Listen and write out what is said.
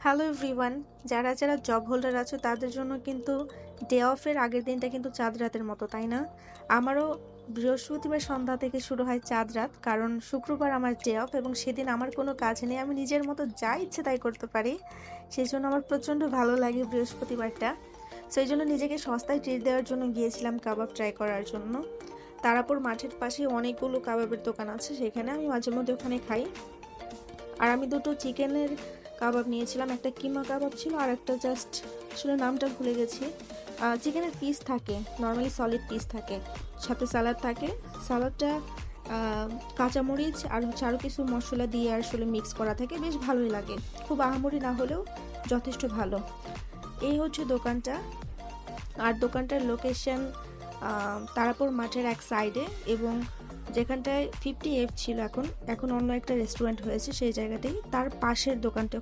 Hello everyone, যারা যারা job holder আছে তাদের জন্য কিন্তু ডে অফের আগের দিনটা কিন্তু চাঁদ রাতের মতো, তাই না? আমারও বৃহস্পতিবার সন্ধ্যা থেকে শুরু হয় চাঁদ রাত, কারণ শুক্রবার আমার ডে অফ এবং সেদিন আমার কোনো কাজ নেই, আমি নিজের মতো যা ইচ্ছে তাই করতে পারি। সেই জন্য আমার প্রচণ্ড ভালো লাগে বৃহস্পতিবারটা। সেই জন্য নিজেকে সস্তায় ট্রিট দেওয়ার জন্য গিয়েছিলাম কাবাব ট্রাই করার জন্য। তারাপুর মাঠের পাশে অনেকগুলো কাবাবের দোকান আছে, সেখানে আমি মাঝে মধ্যে ওখানে খাই। আর আমি দুটো চিকেনের কাবাব নিয়েছিলাম, একটা কিমা কাবাব ছিল আর একটা জাস্ট আসলে নামটা ভুলে গেছি। চিকেনের পিস থাকে, নর্মালি সলিড পিস থাকে, সাথে স্যালাড থাকে। স্যালাডটা কাঁচামরিচ আর আরও কিছু মশলা দিয়ে আসলে মিক্স করা থাকে, বেশ ভালোই লাগে, খুব আহামরি না হলেও যথেষ্ট ভালো। এই হচ্ছে দোকানটা। আর দোকানটার লোকেশন তারাপুর মাঠের এক সাইডে, এবং যেখানটায় 50F ছিল এখন এখন অন্য একটা রেস্টুরেন্ট হয়েছে সেই জায়গাটাই, তার পাশের দোকানটা।